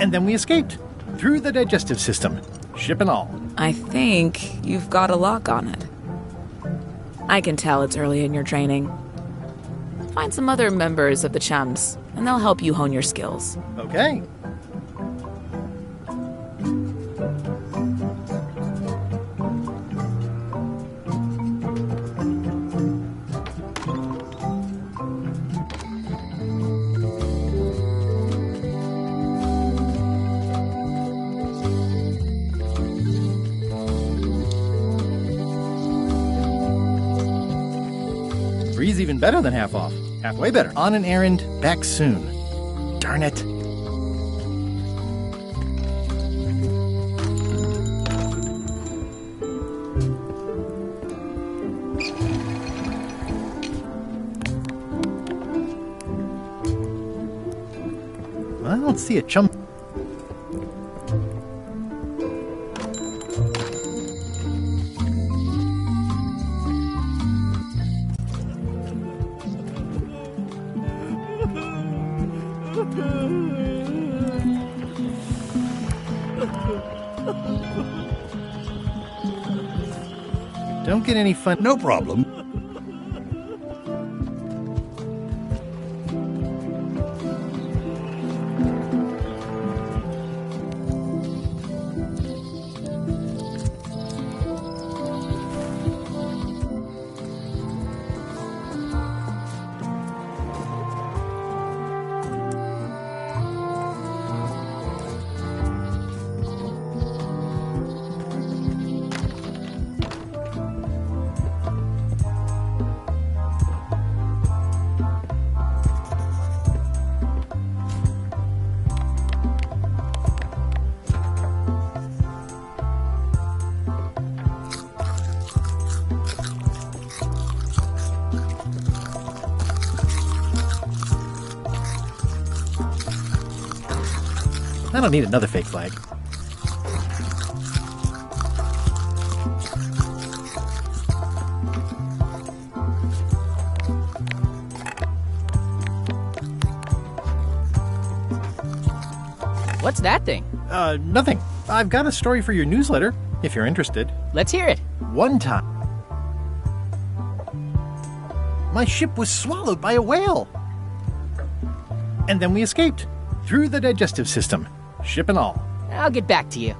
And then we escaped. Through the digestive system. Ship and all. I think you've got a lock on it. I can tell it's early in your training. Find some other members of the Chums, and they'll help you hone your skills. Okay. Three's even better than half off. Halfway better. On an errand, back soon. Darn it. I don't see a chum. Don't get any fun. No problem. I don't need another fake flag. What's that thing? Nothing. I've got a story for your newsletter, if you're interested. Let's hear it. One time, my ship was swallowed by a whale. And then we escaped. Through the digestive system. Ship and all. I'll get back to you.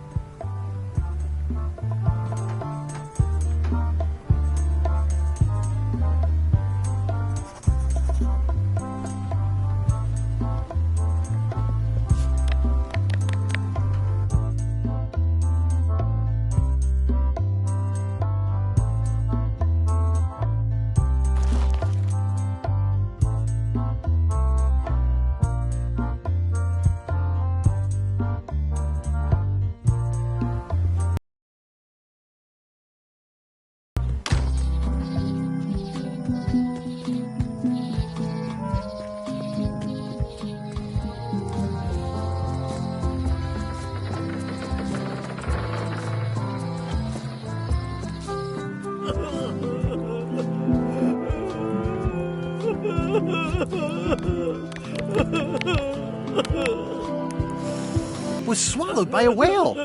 Was swallowed by a whale.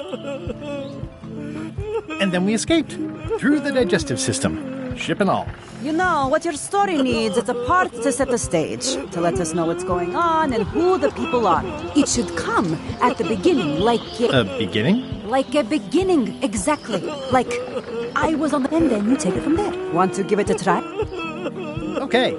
And then we escaped. Through the digestive system. Ship and all. You know, what your story needs is a part to set the stage, to let us know what's going on and who the people are. It should come at the beginning, like... Beginning? Like a beginning, exactly. Like, I was on the... And then you take it from there. Want to give it a try? Okay.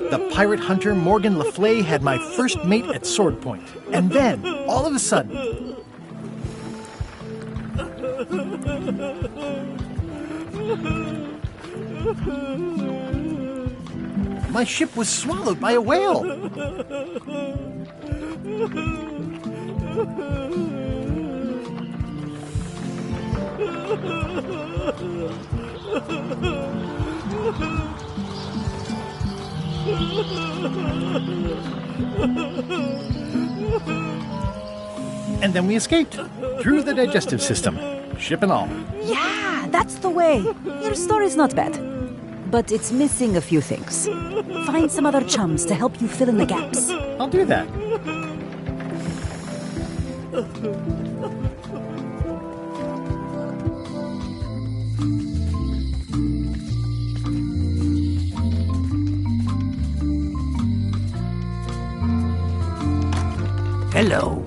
The pirate hunter Morgan Le Fay had my first mate at sword point. And then, all of a sudden... My ship was swallowed by a whale. And then we escaped through the digestive system, ship and all. Yeah, that's the way. Your story's not bad. But it's missing a few things. Find some other chums to help you fill in the gaps. I'll do that. Hello.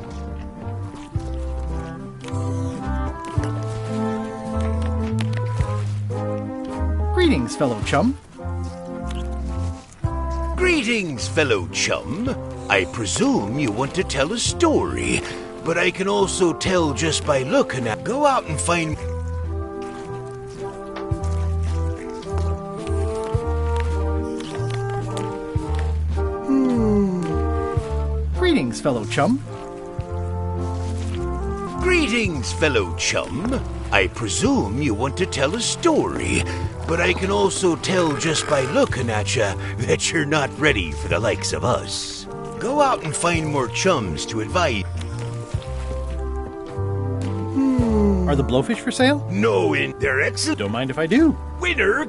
Greetings, fellow chum. Greetings, fellow chum. I presume you want to tell a story, but I can also tell just by looking at. Go out and find. Greetings, fellow chum. Greetings, fellow chum. I presume you want to tell a story, but I can also tell just by looking at you that you're not ready for the likes of us. Go out and find more chums to advise. Are the blowfish for sale? No, they're excellent. Don't mind if I do. Winner.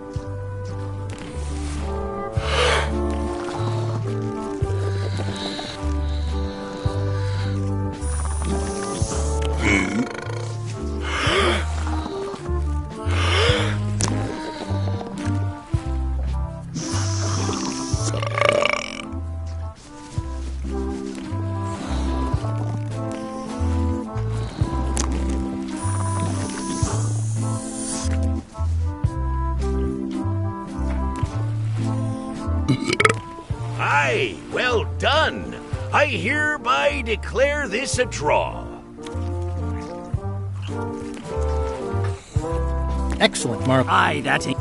Aye, well done. I hereby declare this a draw. Excellent, Marv. Aye, that's it.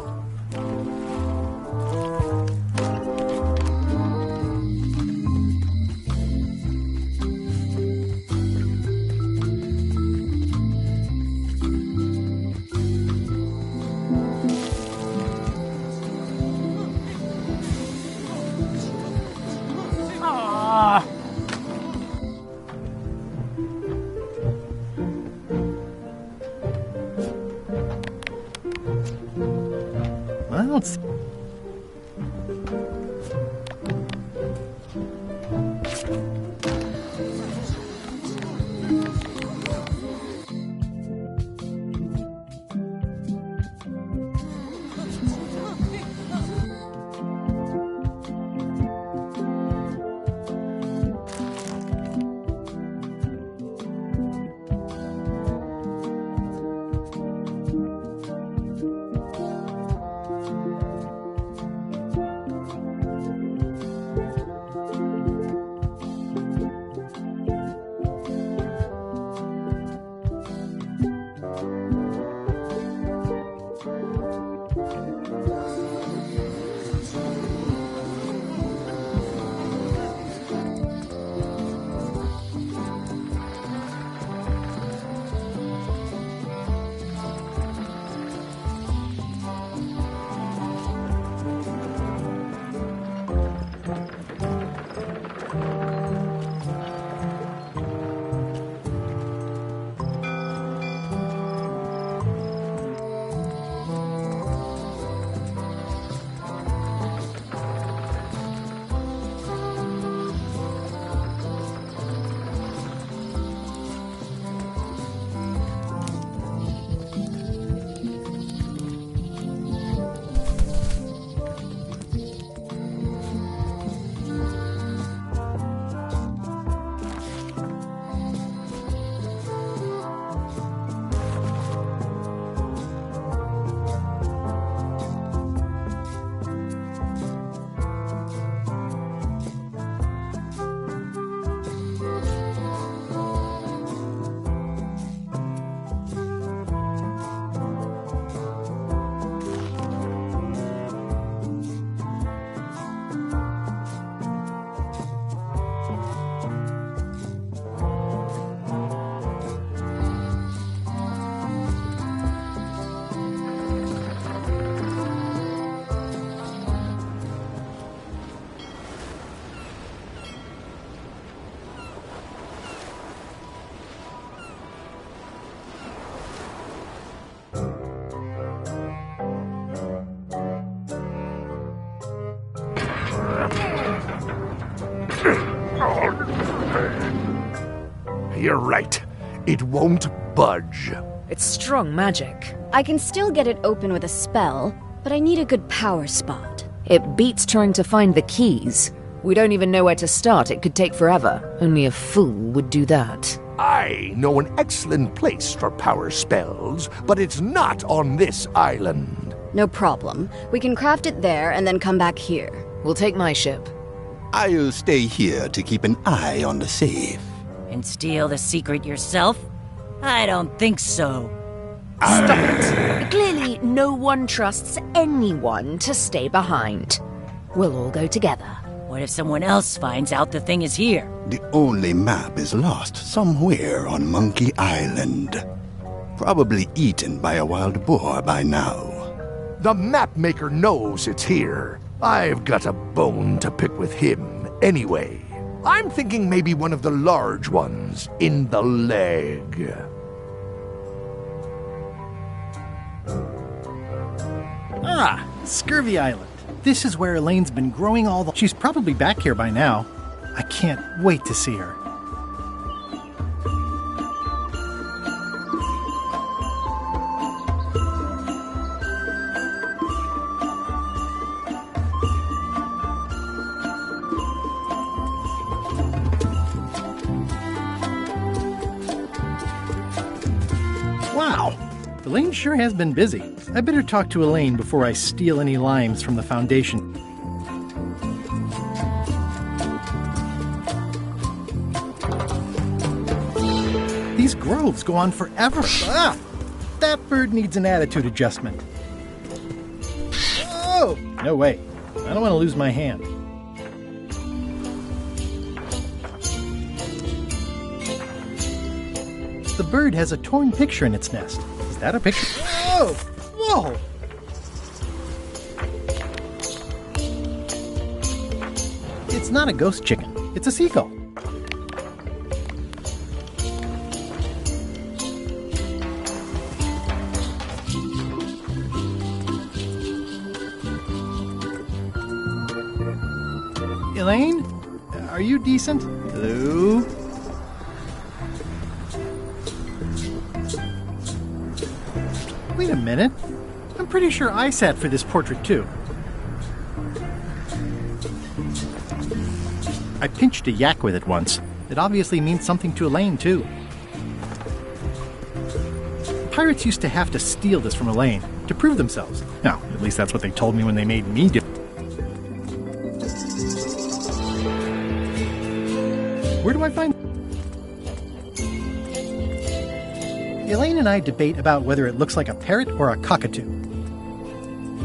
You're right. It won't budge. It's strong magic. I can still get it open with a spell, but I need a good power spot. It beats trying to find the keys. We don't even know where to start. It could take forever. Only a fool would do that. I know an excellent place for power spells, but it's not on this island. No problem. We can craft it there and then come back here. We'll take my ship. I'll stay here to keep an eye on the safe. And steal the secret yourself? I don't think so. Stop it! Clearly, no one trusts anyone to stay behind. We'll all go together. What if someone else finds out the thing is here? The only map is lost somewhere on Monkey Island. Probably eaten by a wild boar by now. The map maker knows it's here. I've got a bone to pick with him anyway. I'm thinking maybe one of the large ones in the leg. Ah, Scurvy Island. This is where Elaine's been growing all the... She's probably back here by now. I can't wait to see her. Wow, Elaine sure has been busy. I better talk to Elaine before I steal any limes from the Foundation. These groves go on forever. Ah, that bird needs an attitude adjustment. Oh, no way. I don't want to lose my hand. The bird has a torn picture in its nest. Is that a picture? Whoa! Whoa! It's not a ghost chicken. It's a seagull. Elaine? Are you decent? Hello? Wait a minute. I'm pretty sure I sat for this portrait too. I pinched a yak with it once. It obviously means something to Elaine too. Pirates used to have to steal this from Elaine to prove themselves. No, at least that's what they told me when they made me do. Where do I find... Elaine and I debate about whether it looks like a parrot or a cockatoo.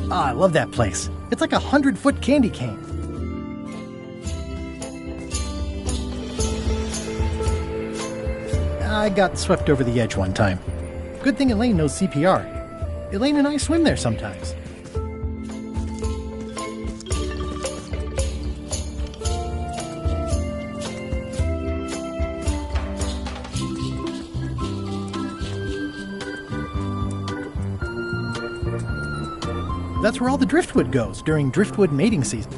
Ah, I love that place. It's like 100-foot candy cane. I got swept over the edge one time. Good thing Elaine knows CPR. Elaine and I swim there sometimes. That's where all the driftwood goes during driftwood mating season.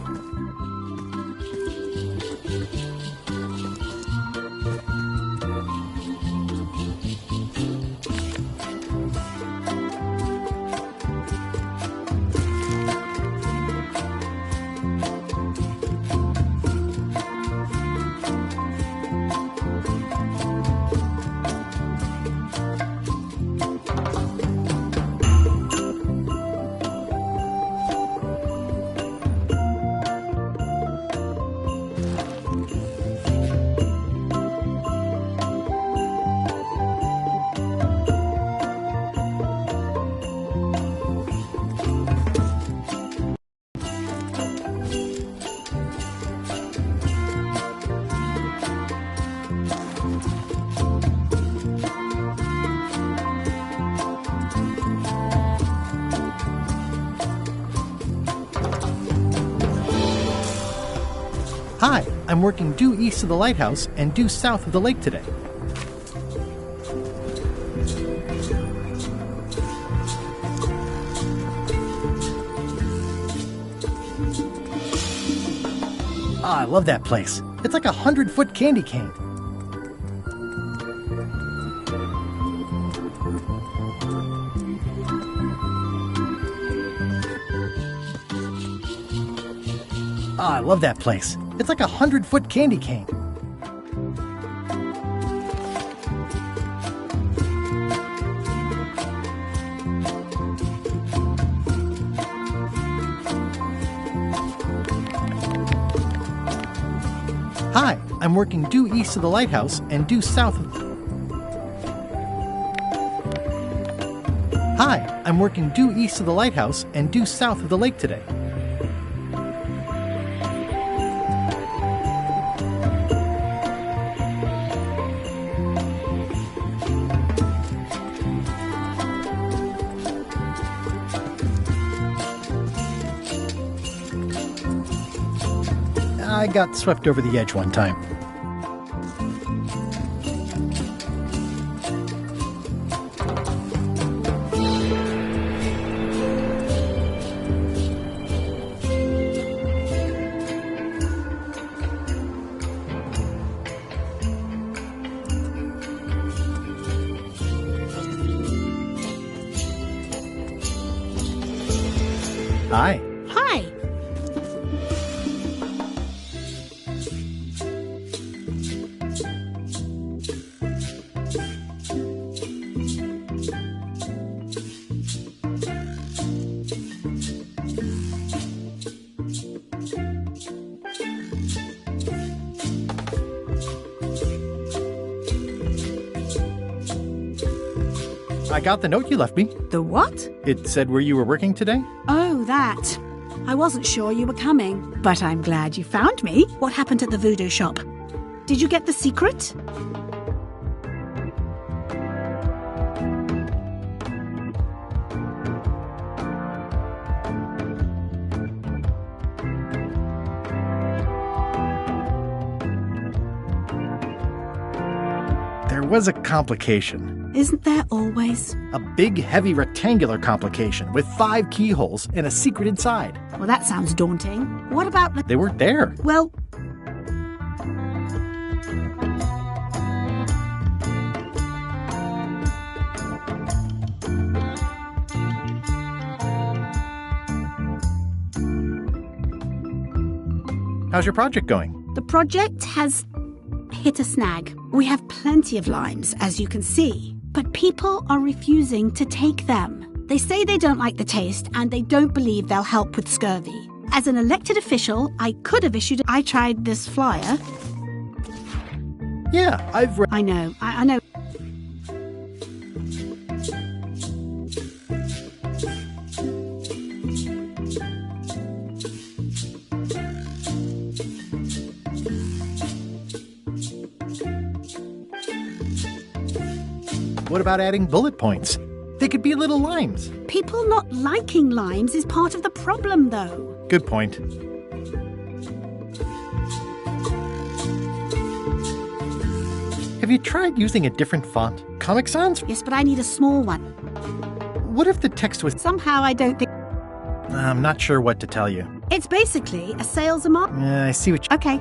Hi, I'm working due east of the lighthouse and due south of the lake today. Ah, I love that place. It's like a 100-foot candy cane. Ah, I love that place. It's like a 100-foot candy cane. Hi, I'm working due east of the lighthouse and due south of... Hi, I'm working due east of the lighthouse and due south of the lake today. I got swept over the edge one time. Hi. Hi. I got the note you left me. The what? It said where you were working today. Oh, that. I wasn't sure you were coming, but I'm glad you found me. What happened at the voodoo shop? Did you get the secret? There was a complication. Isn't there always? A big, heavy, rectangular complication with 5 keyholes and a secret inside. Well, that sounds daunting. What about the... They weren't there. Well... How's your project going? The project has hit a snag. We have plenty of limes, as you can see, but people are refusing to take them. They say they don't like the taste and they don't believe they'll help with scurvy. As an elected official, I could have issued... I tried this flyer. Yeah, I've read... I know, I know. What about adding bullet points? They could be little limes. People not liking limes is part of the problem, though. Good point. Have you tried using a different font? Comic Sans? Yes, but I need a small one. What if the text was... Somehow I don't think... I'm not sure what to tell you. It's basically a sales and marketing... I see what you... Okay.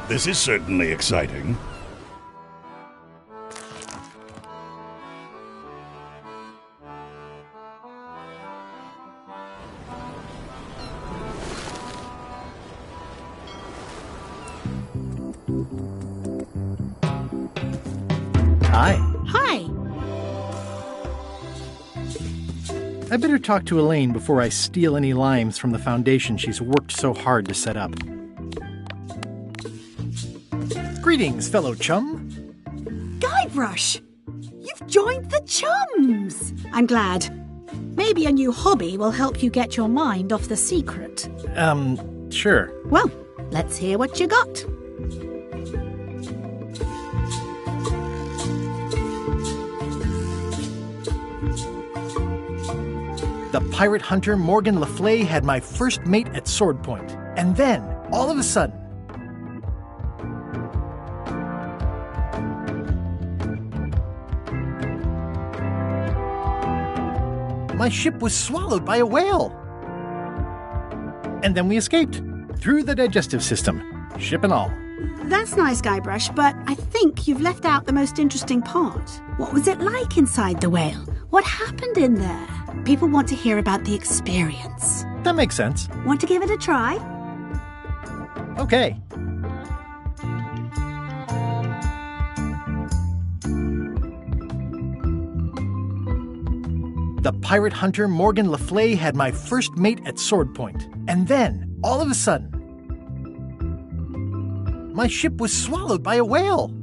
This is certainly exciting. Hi. Hi. I better talk to Elaine before I steal any limes from the foundation she's worked so hard to set up. Greetings, fellow chum. Guybrush! You've joined the Chums! I'm glad. Maybe a new hobby will help you get your mind off the secret. Sure. Well, let's hear what you got. The pirate hunter Morgan Le Fay had my first mate at sword point. And then, all of a sudden... my ship was swallowed by a whale. And then we escaped. Through the digestive system. Ship and all. That's nice, Guybrush, but I think you've left out the most interesting part. What was it like inside the whale? What happened in there? People want to hear about the experience. That makes sense. Want to give it a try? Okay. The pirate hunter Morgan Le Fay had my first mate at sword point. And then, all of a sudden, my ship was swallowed by a whale.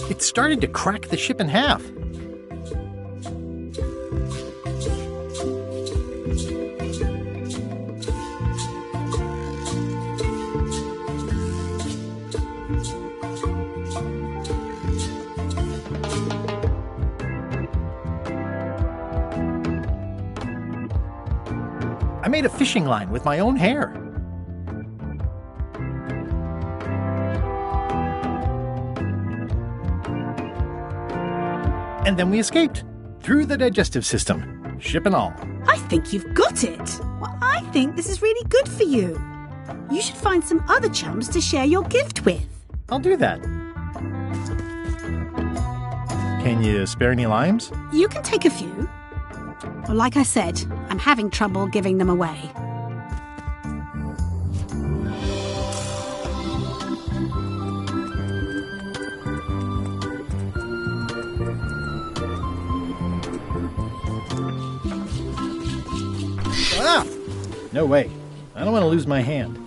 It started to crack the ship in half. I made a fishing line with my own hair. And then we escaped. Through the digestive system. Ship and all. I think you've got it. Well, I think this is really good for you. You should find some other chums to share your gift with. I'll do that. Can you spare any limes? You can take a few. Well, like I said, I'm having trouble giving them away. Ah! No way. I don't want to lose my hand.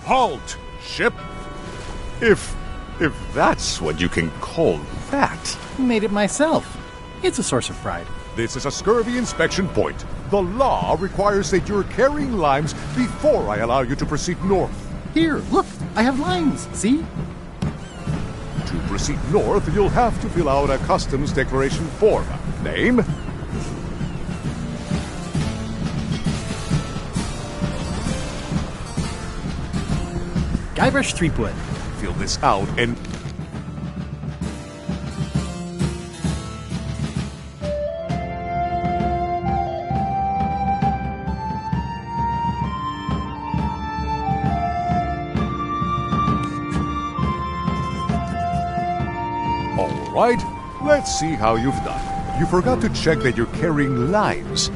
Halt, ship! If that's what you can call that. Made it myself. It's a source of pride. This is a scurvy inspection point. The law requires that you're carrying limes before I allow you to proceed north. Here, look, I have limes, see? To proceed north, you'll have to fill out a customs declaration form. Name? Guybrush Threepwood. Fill this out and... Alright, let's see how you've done. You forgot to check that you're carrying limes.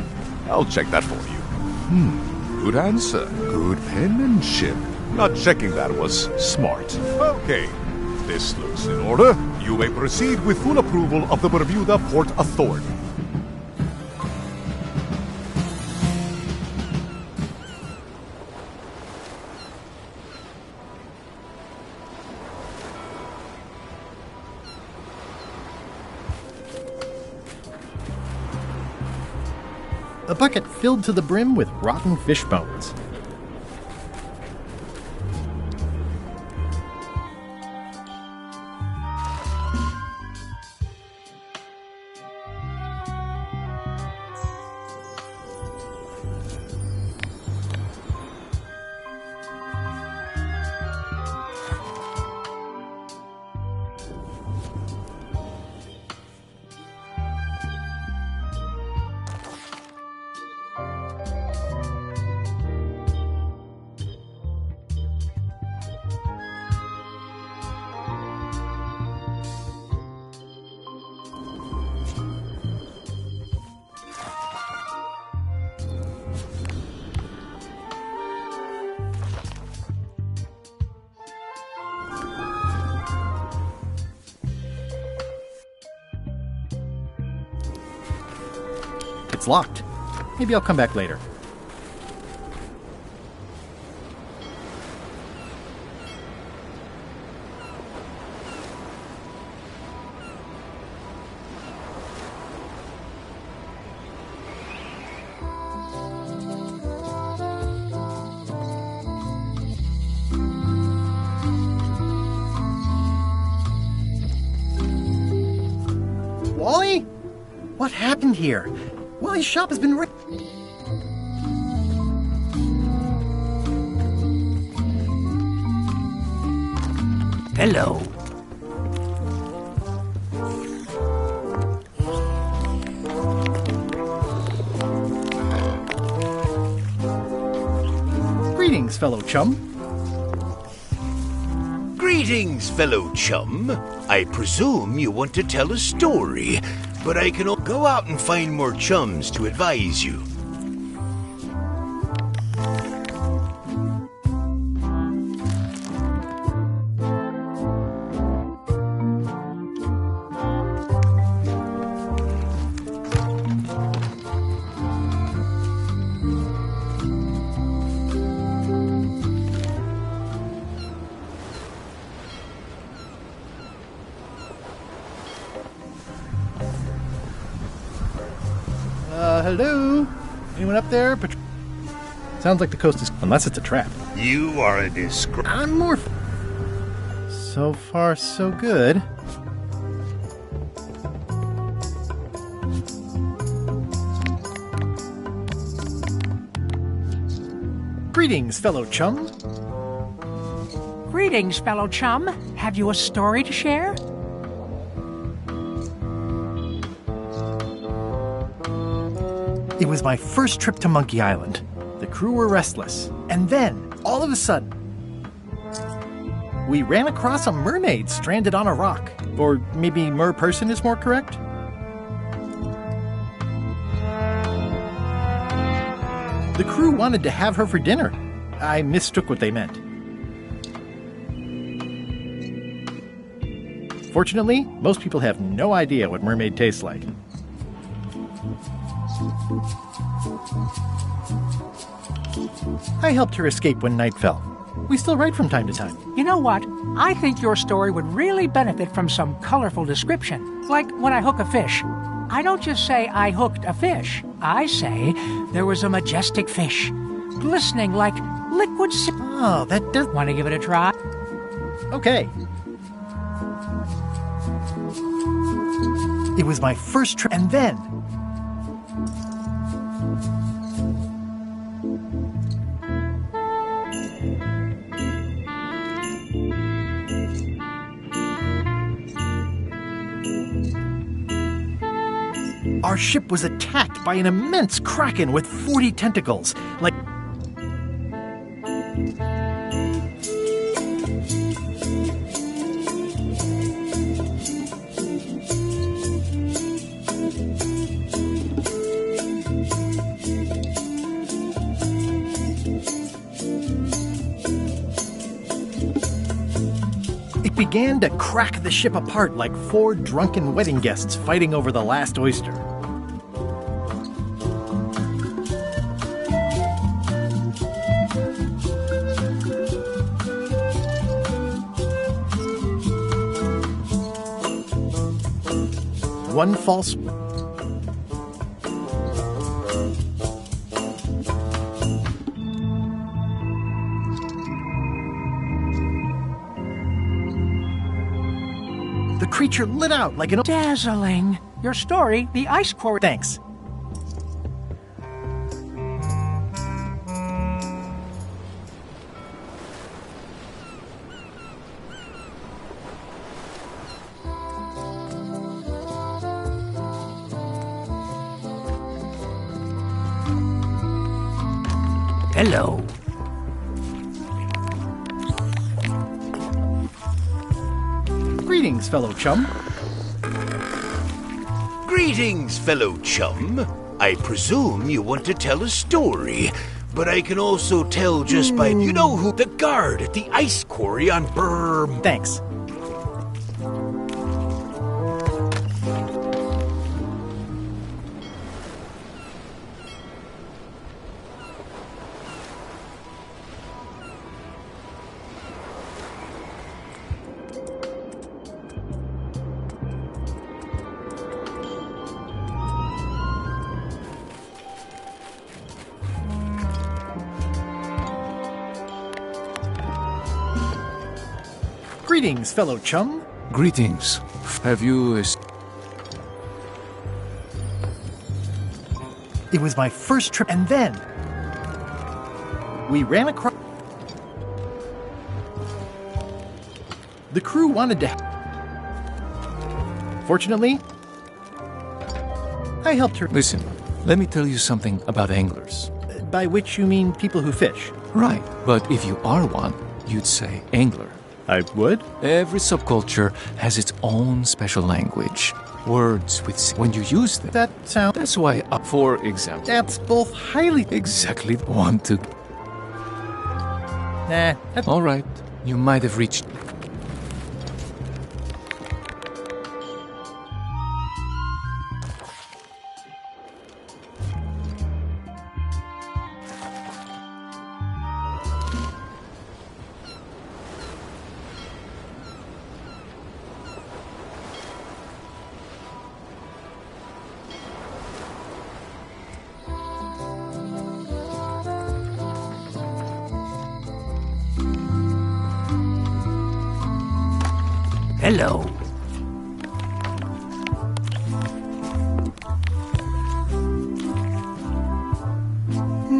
I'll check that for you. Good answer. Good penmanship. Not checking that was smart. Okay, this looks in order. You may proceed with full approval of the Bermuda Port Authority. A bucket filled to the brim with rotten fish bones. It's locked. Maybe I'll come back later. Wally? What happened here? Wally's shop has been Hello. Greetings, fellow chum. Greetings, fellow chum. I presume you want to tell a story, but I can go out and find more chums to advise you. Hello? Anyone up there? Sounds like the coast is... Unless it's a trap. You are a disgrace. I'm more... So far, so good. Greetings, fellow chum. Greetings, fellow chum. Have you a story to share? It was my first trip to Monkey Island. The crew were restless. And then, all of a sudden, we ran across a mermaid stranded on a rock. Or maybe merperson is more correct? The crew wanted to have her for dinner. I mistook what they meant. Fortunately, most people have no idea what mermaid tastes like. I helped her escape when night fell. We still write from time to time. You know what? I think your story would really benefit from some colorful description. Like when I hook a fish. I don't just say I hooked a fish. I say there was a majestic fish, glistening like liquid... Oh, that does... Want to give it a try? Okay. It was my first trip, and then... Our ship was attacked by an immense kraken with 40 tentacles, like... It began to crack the ship apart like 4 drunken wedding guests fighting over the last oyster. One false... The creature lit out like an... Dazzling. Your story, the ice quarry... Thanks. Hello. Greetings, fellow chum. Greetings, fellow chum. I presume you want to tell a story, but I can also tell just by... You know who? The guard at the ice quarry on Burm. Thanks. Greetings, fellow chum. Greetings. Have you... It was my first trip, and then we ran across... The crew wanted to... Fortunately, I helped her. Listen, let me tell you something about anglers. By which you mean people who fish. Right, but if you are one, you'd say angler. I would? Every subculture has its own special language. Words with... When you use them... That sounds... That's why, for example... That's both highly... Exactly the one to... Nah. All right, you might have reached... Hello.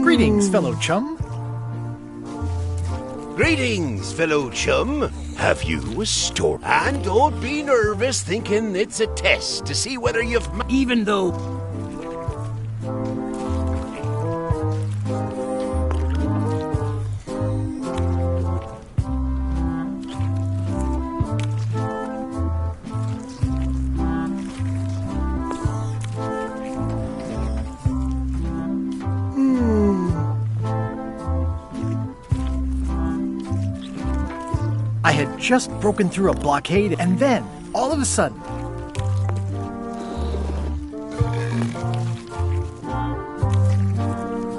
Greetings, fellow chum. Greetings, fellow chum. Have you a story? And don't be nervous thinking it's a test to see whether you've... Even though... I had just broken through a blockade, and then, all of a sudden...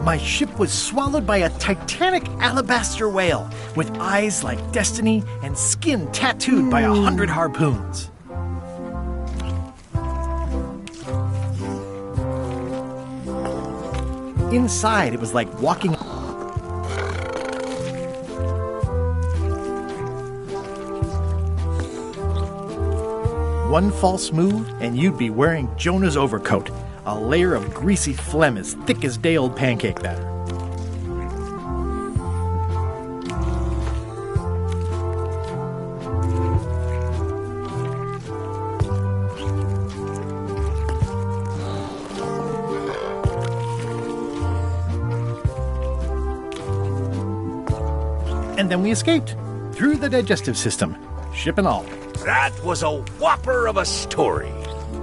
My ship was swallowed by a titanic alabaster whale, with eyes like destiny and skin tattooed by 100 harpoons. Inside, it was like walking... One false move, and you'd be wearing Jonah's overcoat, a layer of greasy phlegm as thick as day-old pancake batter. And then we escaped, through the digestive system, ship and all. That was a whopper of a story.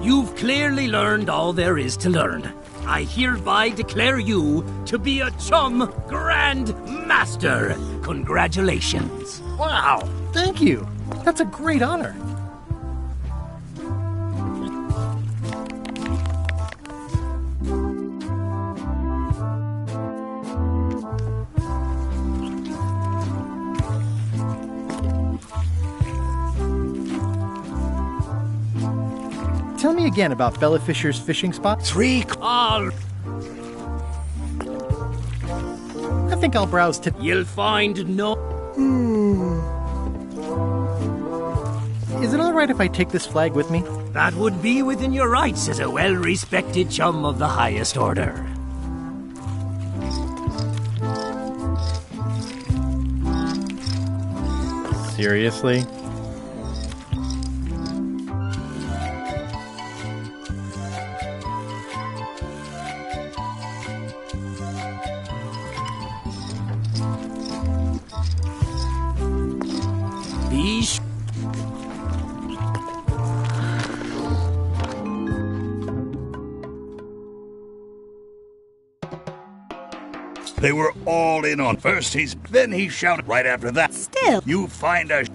You've clearly learned all there is to learn. I hereby declare you to be a Chum Grand Master. Congratulations. Wow, thank you. That's a great honor. Tell me again about Bella Fisher's fishing spot. All. I think I'll browse to... You'll find no... Is it all right if I take this flag with me? That would be within your rights as a well-respected chum of the highest order. Seriously? They were all in on first. Then he shouted right after that. Still. You find a...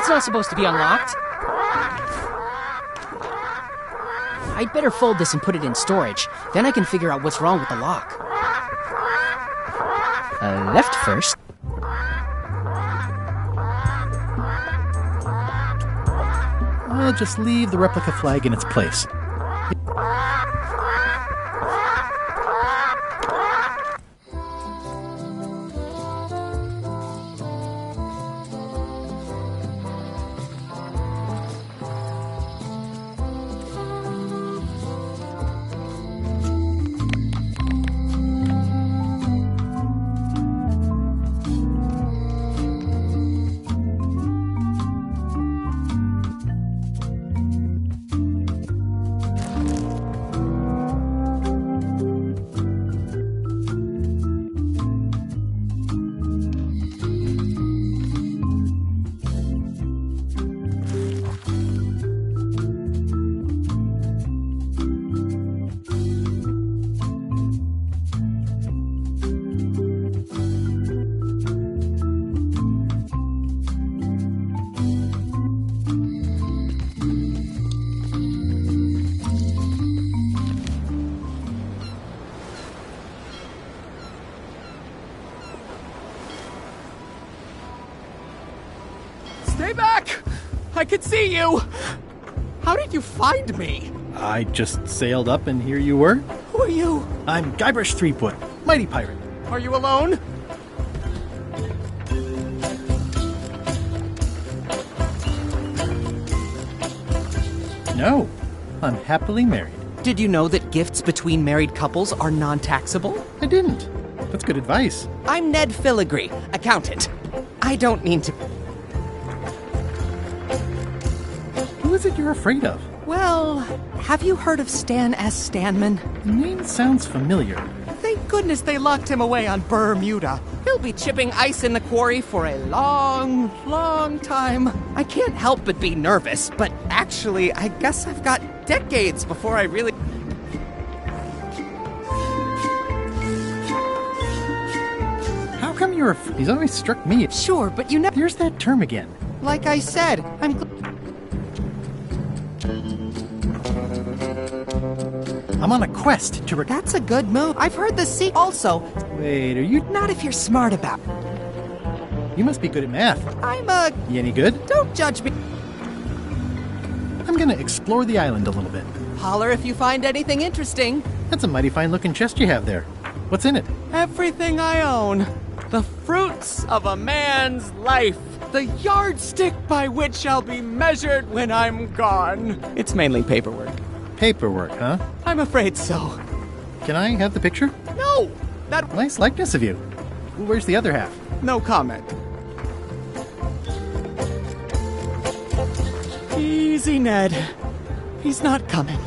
It's not supposed to be unlocked. I'd better fold this and put it in storage. Then I can figure out what's wrong with the lock. Left first. I'll just leave the replica flag in its place. Stay back! I can see you! How did you find me? I just sailed up and here you were. Who are you? I'm Guybrush Threepwood, mighty pirate. Are you alone? No, I'm happily married. Did you know that gifts between married couples are non-taxable? I didn't. That's good advice. I'm Ned Filigree, accountant. I don't mean to... Who is it you're afraid of? Well, have you heard of Stan S. Stanman? The name sounds familiar. Thank goodness they locked him away on Bermuda. He'll be chipping ice in the quarry for a long, long time. I can't help but be nervous, but actually, I guess I've got decades before I really... How come you're He's always struck me. Sure, but you know... There's that term again. Like I said, I'm on a quest to... That's a good move. I've heard the sea also. Wait, are you... Not if you're smart about... You must be good at math. You any good? Don't judge me. I'm gonna explore the island a little bit. Holler if you find anything interesting. That's a mighty fine looking chest you have there. What's in it? Everything I own. The fruits of a man's life. The yardstick by which I'll be measured when I'm gone. It's mainly paperwork. Paperwork, huh? I'm afraid so. Can I have the picture? No! That... Nice likeness of you. Where's the other half? No comment. Easy, Ned. He's not coming.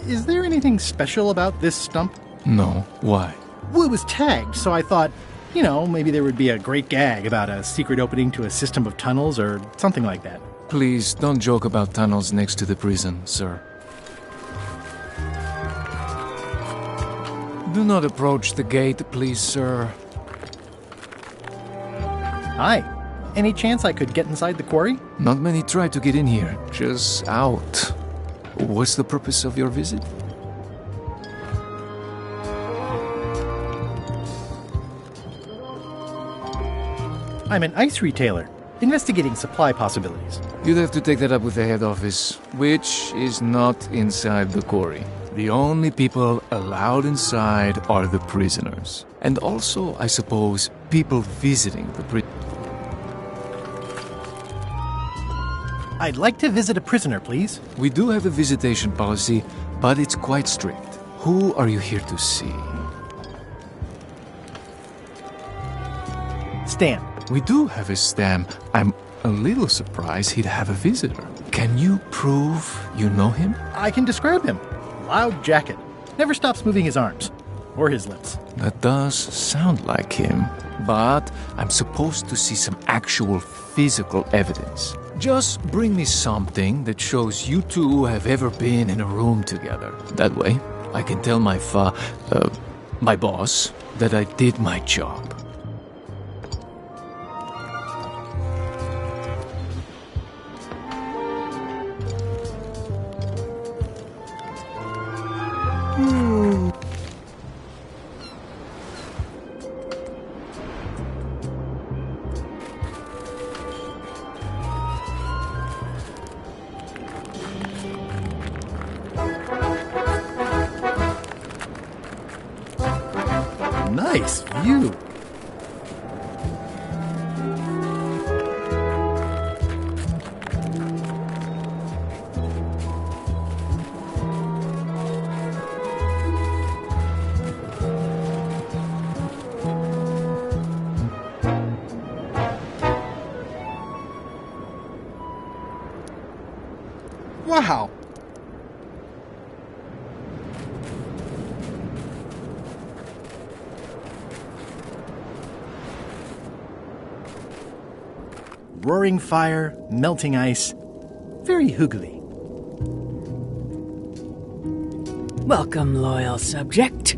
Is there anything special about this stump? No. Why? Well, it was tagged, so I thought, you know, maybe there would be a great gag about a secret opening to a system of tunnels or something like that. Please, don't joke about tunnels next to the prison, sir. Do not approach the gate, please, sir. Hi. Any chance I could get inside the quarry? Not many try to get in here, just out. What's the purpose of your visit? I'm an ice retailer, investigating supply possibilities. You'd have to take that up with the head office, which is not inside the quarry. The only people allowed inside are the prisoners. And also, I suppose, people visiting the prison. I'd like to visit a prisoner, please. We do have a visitation policy, but it's quite strict. Who are you here to see? Stan. We do have a Stan. I'm a little surprised he'd have a visitor. Can you prove you know him? I can describe him. Loud jacket. Never stops moving his arms. Or his lips. That does sound like him. but I'm supposed to see some actual physical evidence. Just bring me something that shows you two have ever been in a room together. That way, I can tell my boss that I did my job. Nice view. Wow. Roaring fire, melting ice, very hoogly. Welcome, loyal subject.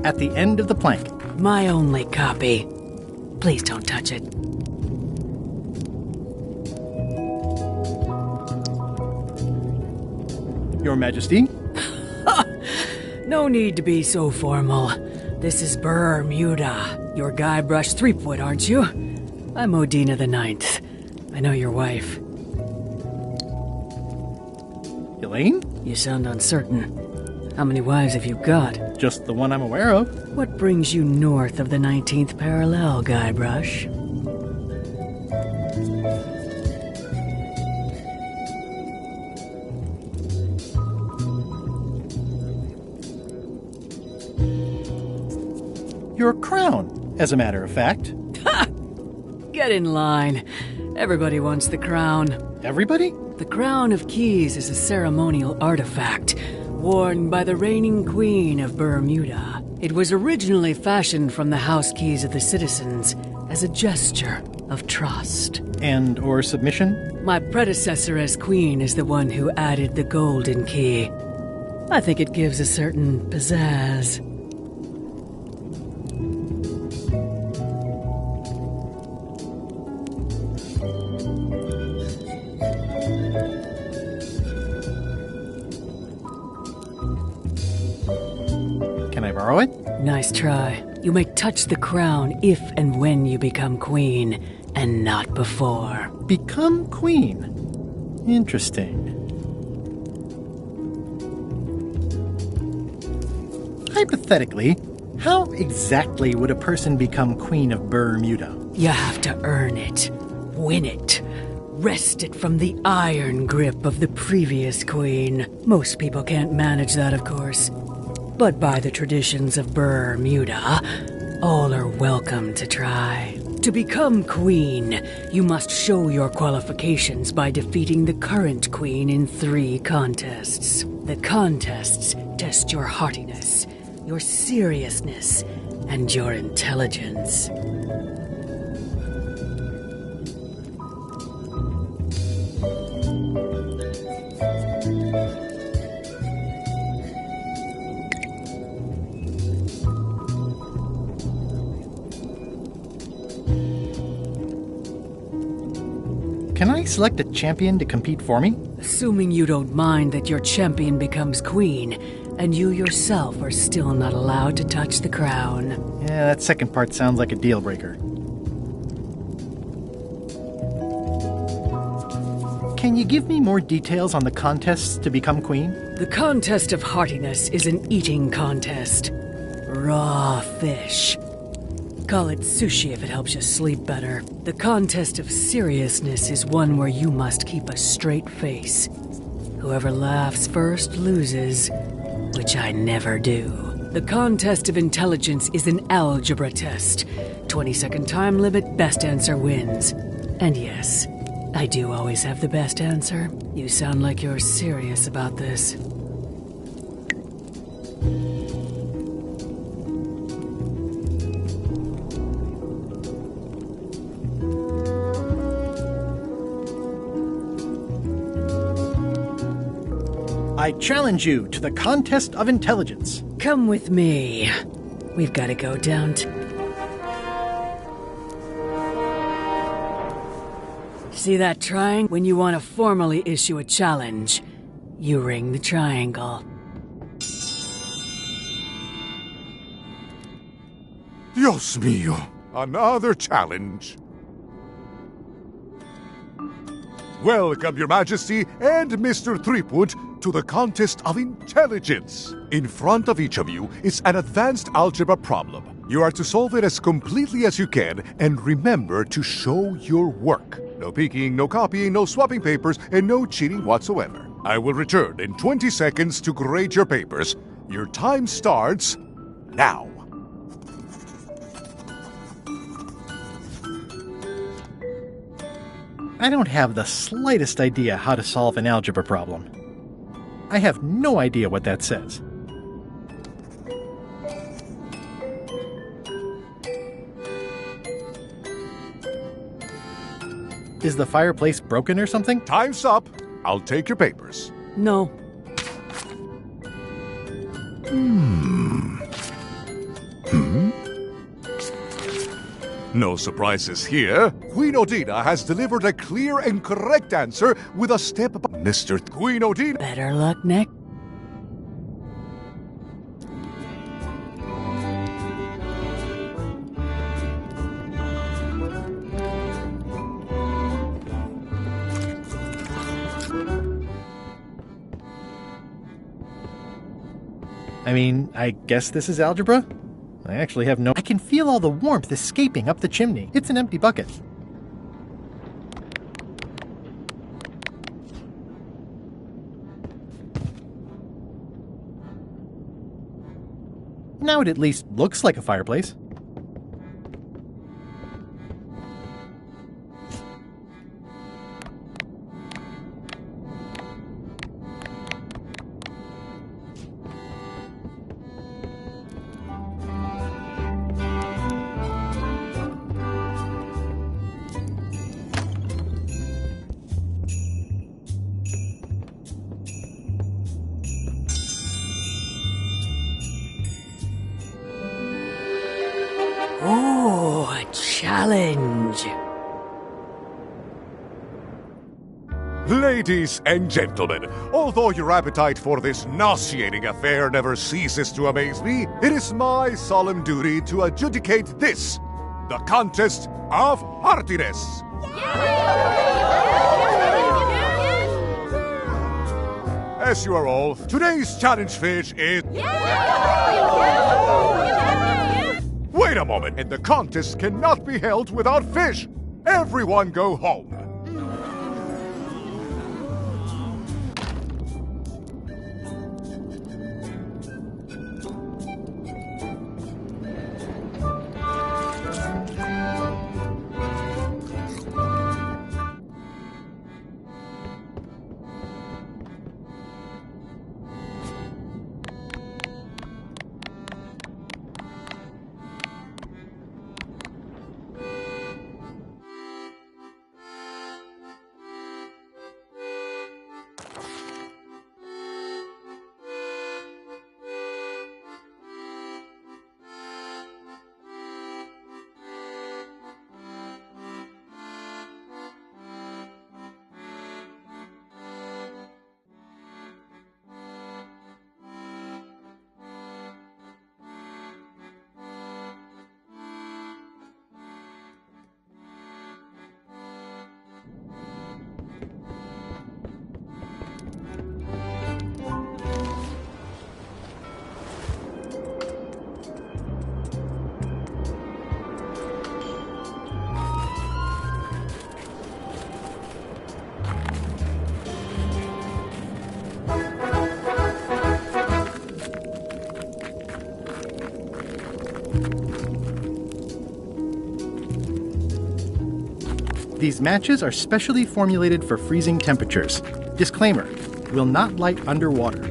At the end of the plank. My only copy. Please don't touch it. Your Majesty? No need to be so formal. This is Bermuda. Your Guybrush Threepwood, aren't you? I'm Odina the Ninth. I know your wife. Elaine? You sound uncertain. How many wives have you got? Just the one I'm aware of. What brings you north of the 19th parallel, Guybrush? Your crown, as a matter of fact. Ha! Get in line. Everybody wants the crown. Everybody? The Crown of Keys is a ceremonial artifact worn by the reigning queen of Bermuda. It was originally fashioned from the house keys of the citizens as a gesture of trust. And or submission? My predecessor as queen is the one who added the golden key. I think it gives a certain pizzazz. Can I borrow it? Nice try. You may touch the crown if and when you become queen, and not before. Become queen? Interesting. Hypothetically, how exactly would a person become queen of Bermuda? You have to earn it, win it, wrest it from the iron grip of the previous queen. Most people can't manage that, of course. But by the traditions of Bermuda, all are welcome to try. To become queen, you must show your qualifications by defeating the current queen in 3 contests. The contests test your heartiness, your seriousness, and your intelligence. Can I select a champion to compete for me? Assuming you don't mind that your champion becomes queen, and you yourself are still not allowed to touch the crown. Yeah, that second part sounds like a deal breaker. Can you give me more details on the contests to become queen? The contest of heartiness is an eating contest. Raw fish. Call it sushi if it helps you sleep better. The contest of seriousness is one where you must keep a straight face. Whoever laughs first loses, which I never do. The contest of intelligence is an algebra test. 20-second time limit, best answer wins. And yes, I do always have the best answer. You sound like you're serious about this. I challenge you to the contest of intelligence. Come with me. We've got to go down to... See that triangle? When you want to formally issue a challenge, you ring the triangle. Dios mío, another challenge. Welcome, Your Majesty and Mr. Threepwood, to the Contest of Intelligence. In front of each of you is an advanced algebra problem. You are to solve it as completely as you can, and remember to show your work. No peeking, no copying, no swapping papers, and no cheating whatsoever. I will return in 20 seconds to grade your papers. Your time starts now. I don't have the slightest idea how to solve an algebra problem. I have no idea what that says. Is the fireplace broken or something? Time's up. I'll take your papers. No. No surprises here. Queen Odina has delivered a clear and correct answer with a step by Mr. Queen Odina. Better luck next. I mean, I guess this is algebra? I actually have no... I can feel all the warmth escaping up the chimney. It's an empty bucket. Now it at least looks like a fireplace. Oh, a challenge. Ladies and gentlemen, although your appetite for this nauseating affair never ceases to amaze me, it is my solemn duty to adjudicate this, the contest of heartiness. As you are all, today's challenge fish is... Wait a moment, and the contest cannot be held without fish. Everyone go home. These matches are specially formulated for freezing temperatures. Disclaimer, will not light underwater.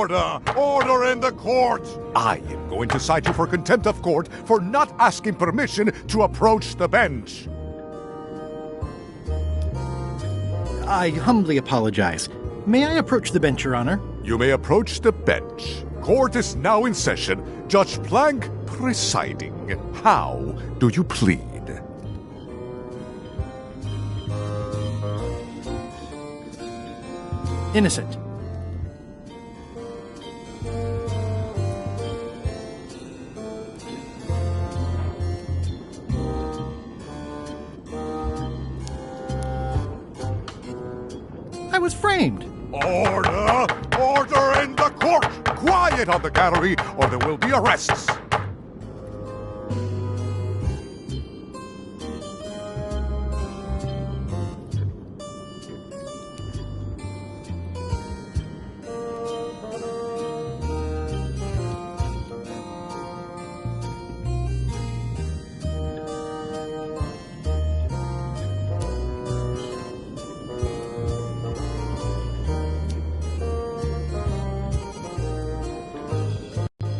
Order! Order in the court! I am going to cite you for contempt of court for not asking permission to approach the bench. I humbly apologize. May I approach the bench, Your Honor? You may approach the bench. Court is now in session. Judge Plank presiding. How do you plead? Innocent. I was framed. Order! Order in the court! Quiet on the gallery, or there will be arrests.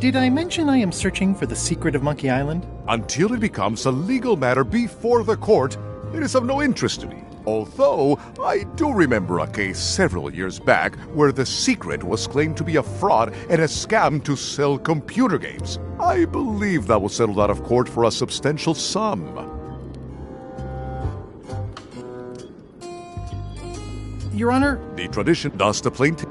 Did I mention I am searching for the secret of Monkey Island? Until it becomes a legal matter before the court, it is of no interest to me. Although, I do remember a case several years back where the secret was claimed to be a fraud and a scam to sell computer games. I believe that was settled out of court for a substantial sum. Your Honor, the tradition does the plaintiff.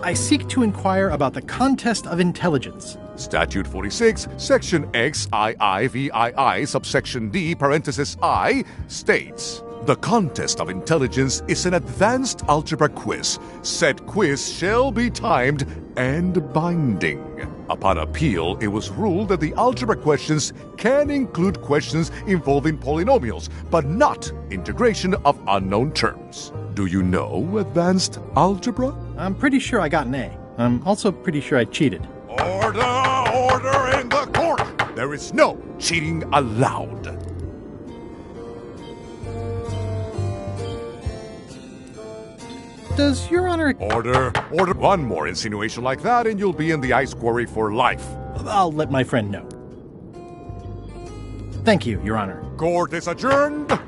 I seek to inquire about the contest of intelligence. Statute 46, Section XIIVII, subsection D, parenthesis I, states, the contest of intelligence is an advanced algebra quiz. Said quiz shall be timed and binding. Upon appeal, it was ruled that the algebra questions can include questions involving polynomials, but not integration of unknown terms. Do you know advanced algebra? I'm pretty sure I got an A. I'm also pretty sure I cheated. Order! Order in the court! There is no cheating allowed. Does Your Honor... Order! Order! One more insinuation like that and you'll be in the ice quarry for life. I'll let my friend know. Thank you, Your Honor. Court is adjourned.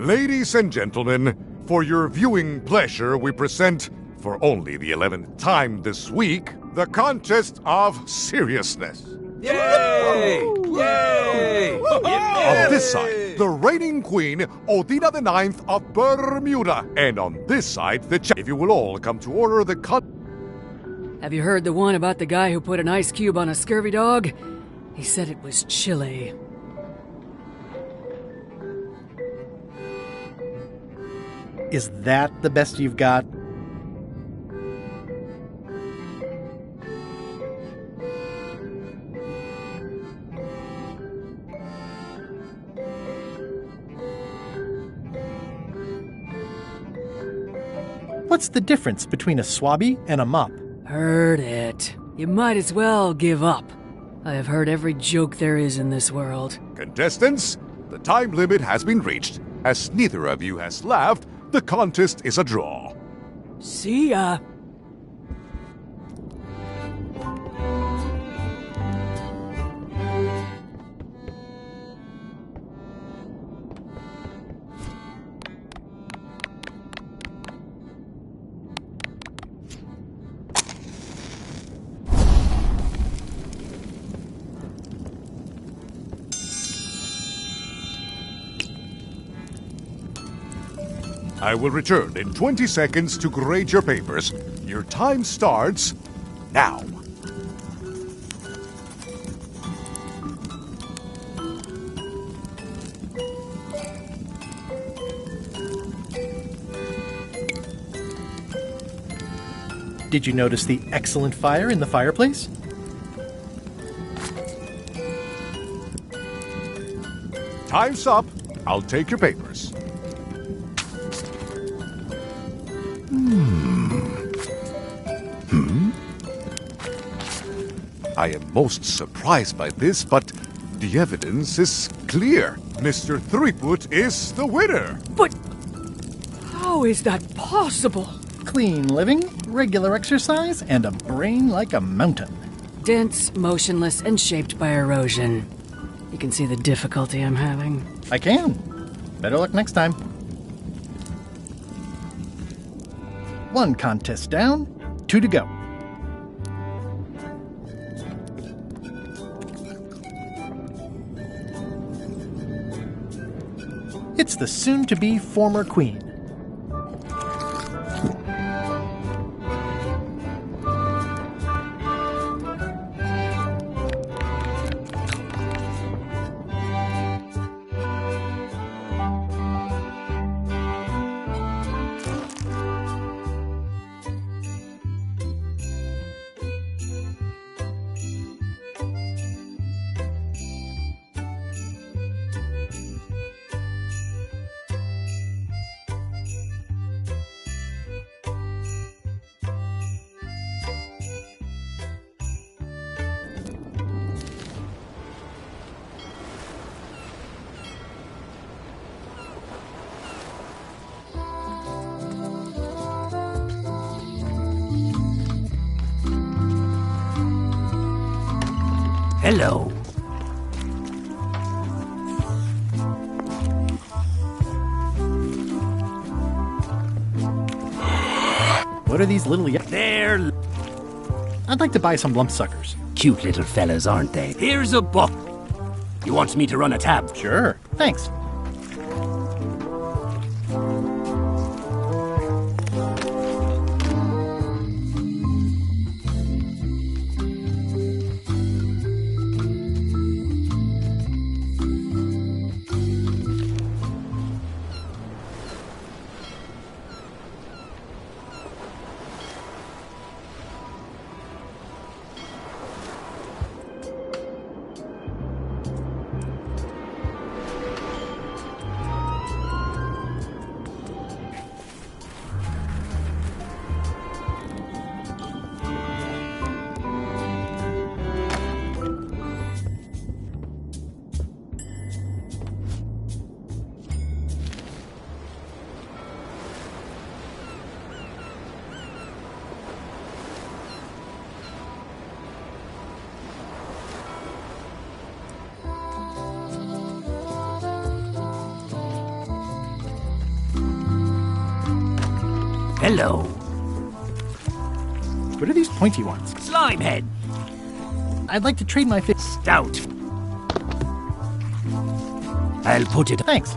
Ladies and gentlemen, for your viewing pleasure, we present, for only the 11th time this week, the Contest of Seriousness. Yay! Yay! On this side, the reigning queen, Odina IX of Bermuda. And on this side, if you will all come to order the Have you heard the one about the guy who put an ice cube on a scurvy dog? He said it was chilly. Is that the best you've got? What's the difference between a swabby and a mop? Heard it. You might as well give up. I have heard every joke there is in this world. Contestants, the time limit has been reached. As neither of you has laughed, the contest is a draw. See ya. I will return in 20 seconds to grade your papers. Your time starts now. Did you notice the excellent fire in the fireplace? Time's up. I'll take your papers. I am most surprised by this, but the evidence is clear. Mr. Threepwood is the winner. But how is that possible? Clean living, regular exercise, and a brain like a mountain. Dense, motionless, and shaped by erosion. You can see the difficulty I'm having. I can. Better luck next time. 1 contest down, 2 to go. It's the soon-to-be former queen. Hello. What are these little They're I'd like to buy some lump suckers. cute little fellas, aren't they? Here's a book. You want me to run a tab? Sure. Thanks. Hello. What are these pointy ones? Slime head. I'd like to trade my fish. Stout. I'll put it. Thanks.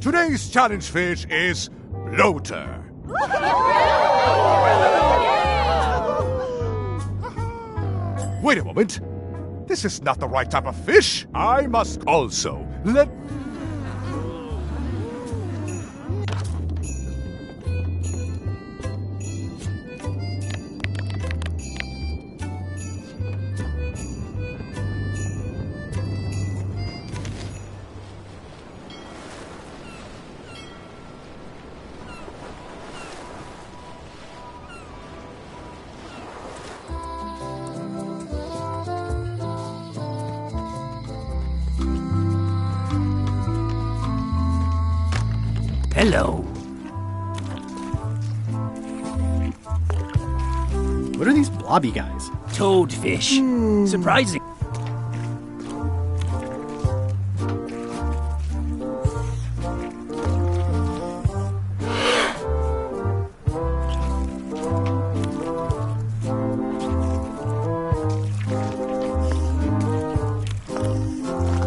Today's challenge fish is bloater. Wait a moment. This is not the right type of fish. I must also let... Hello. What are these blobby guys? Toadfish. Surprising.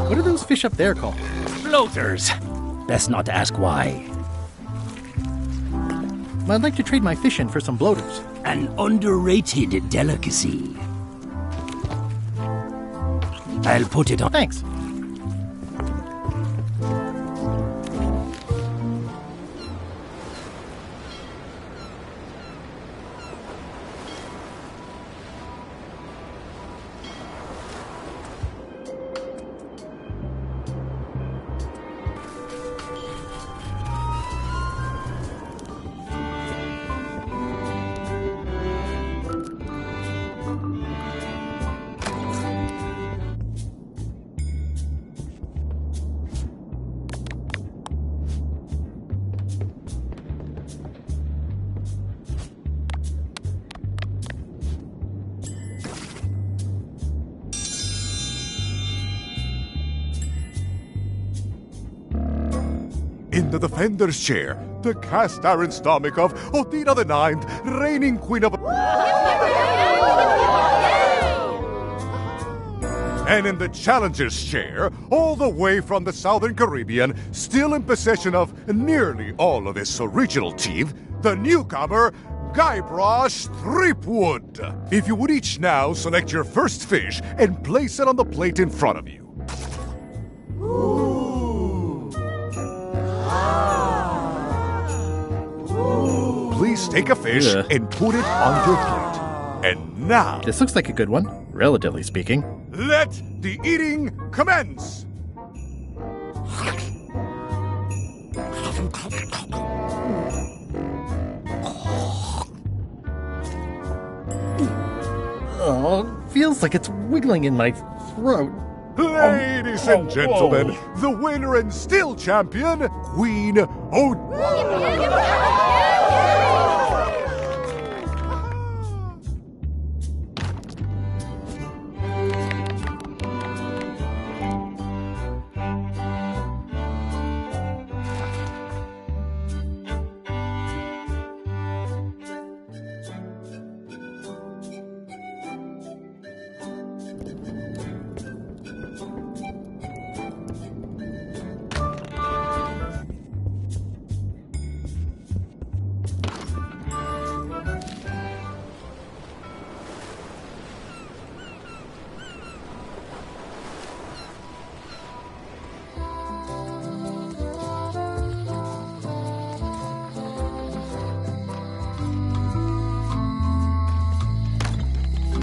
What are those fish up there called? Floaters. Best not to ask why. I'd like to trade my fish in for some bloaters. An underrated delicacy. I'll put it on. Thanks. In the defender's chair, the cast iron stomach of Othina the Ninth, reigning queen of... And in the challenger's chair, all the way from the Southern Caribbean, still in possession of nearly all of his original teeth, the newcomer, Guybrush Threepwood. If you would each now select your first fish and place it on the plate in front of you. Please take a fish and put it on your plate. And now... This looks like a good one, relatively speaking. Let the eating commence! Oh, feels like it's wiggling in my throat. Ladies and gentlemen, the winner and still champion, Queen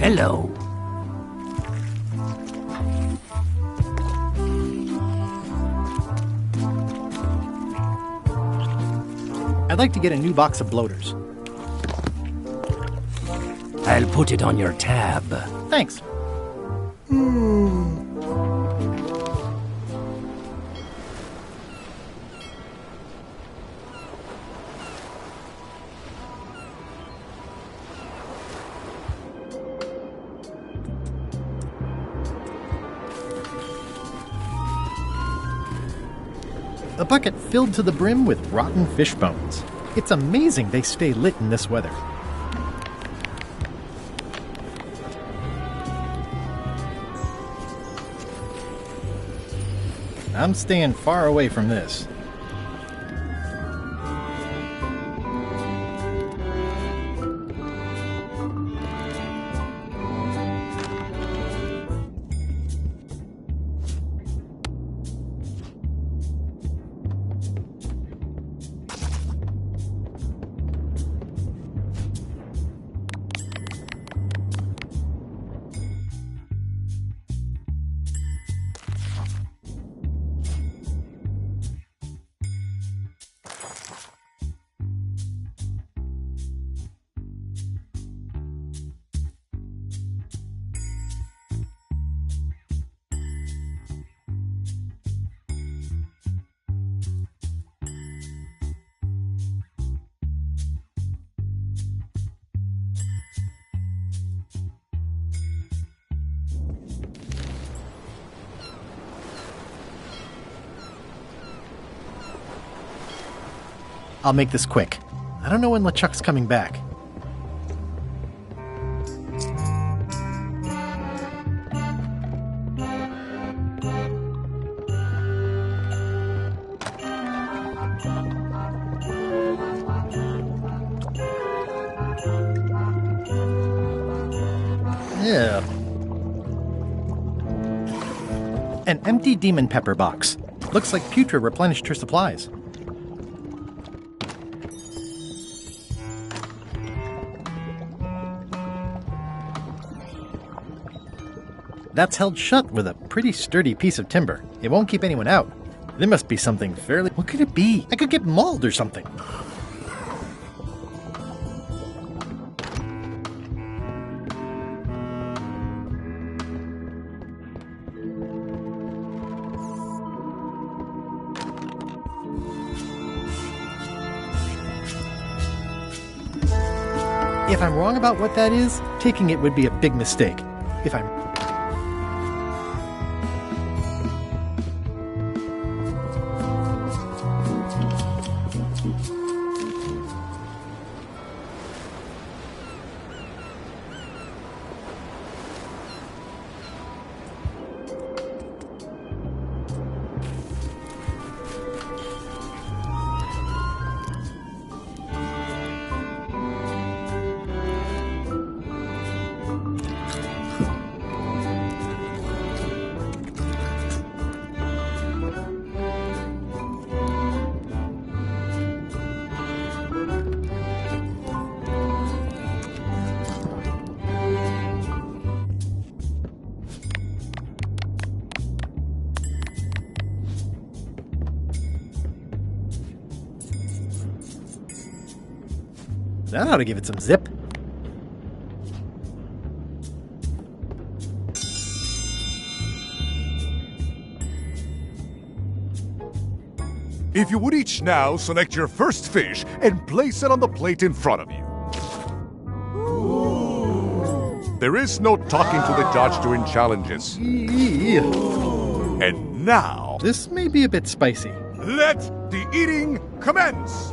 Hello. I'd like to get a new box of bloaters. I'll put it on your tab. Thanks. A bucket filled to the brim with rotten fish bones. It's amazing they stay lit in this weather. I'm staying far away from this. I'll make this quick. I don't know when LeChuck's coming back. Yeah. An empty demon pepper box. Looks like Putra replenished her supplies. That's held shut with a pretty sturdy piece of timber. It won't keep anyone out. There must be something fairly... What could it be? I could get mauled or something. If I'm wrong about what that is, taking it would be a big mistake. If I'm... That ought to give it some zip. If you would each now select your first fish and place it on the plate in front of you. There is no talking to the judge during challenges. And now... This may be a bit spicy. Let the eating commence!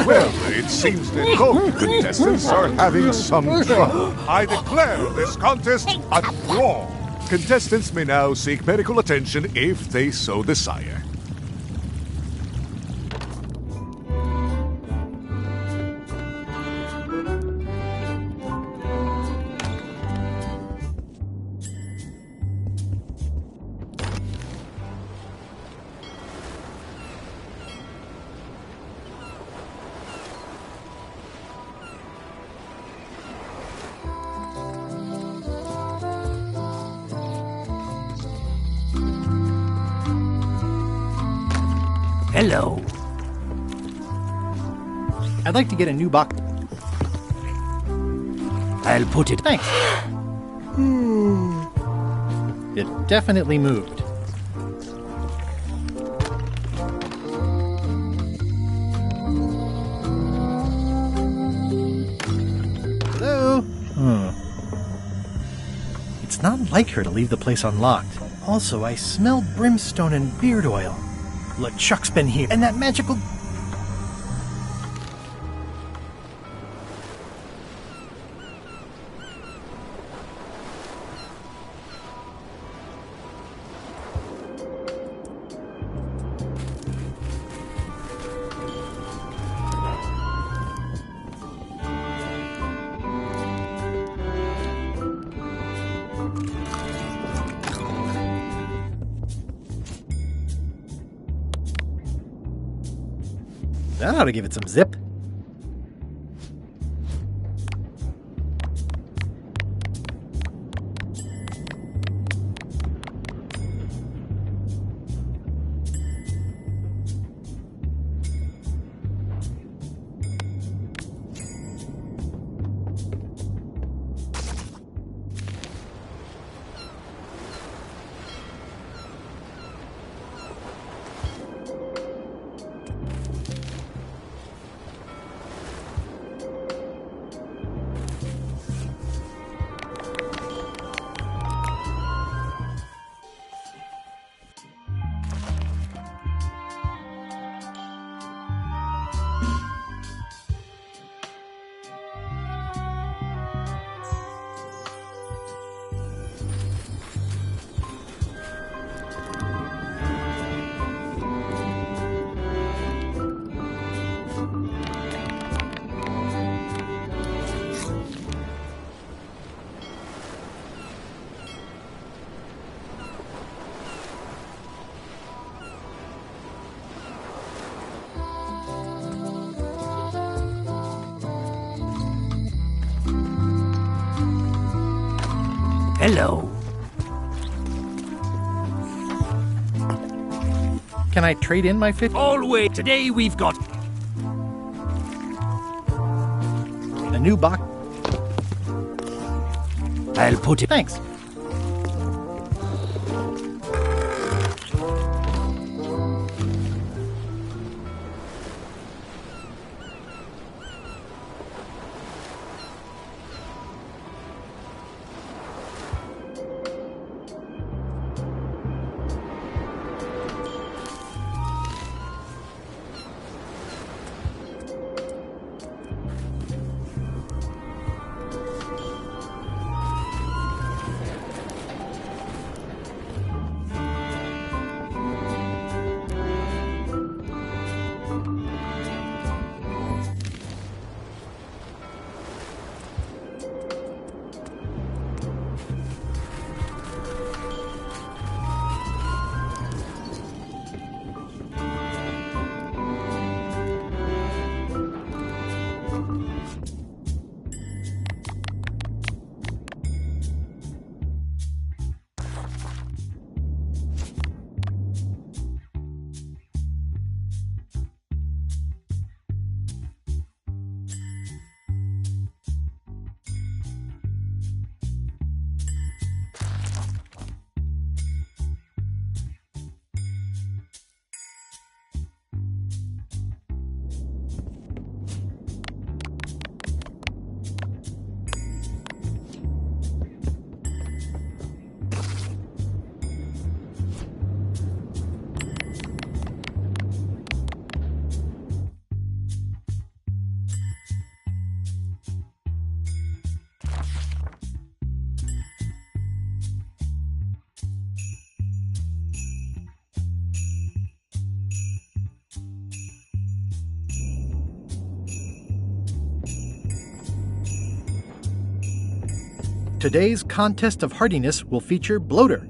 Well, it seems that both contestants are having some trouble. I declare this contest a draw. Contestants may now seek medical attention if they so desire. Hello. I'd like to get a new box. I'll put it... Thanks. It definitely moved. Hello? It's not like her to leave the place unlocked. Also, I smell brimstone and beard oil. LeChuck's been here, and that magical... That ought to give it some zip. Hello. Can I trade in my fish? Always. Today we've got a new box. I'll put it. Thanks. Today's contest of hardiness will feature Bloater.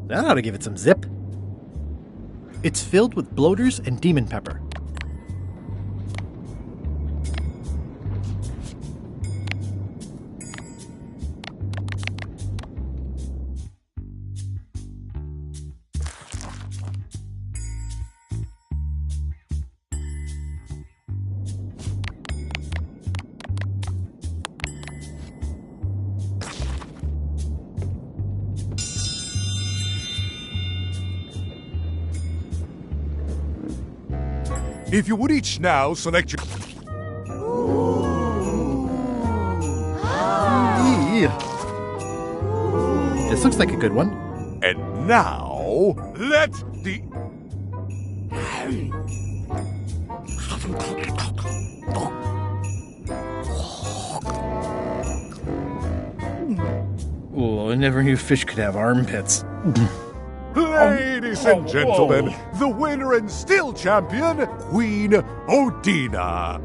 That ought to give it some zip. It's filled with bloaters and demon pepper. If you would each now select your... This looks like a good one. And now, let the... Oh, I never knew fish could have armpits. Ladies and gentlemen, the winner and still champion, Queen Odina.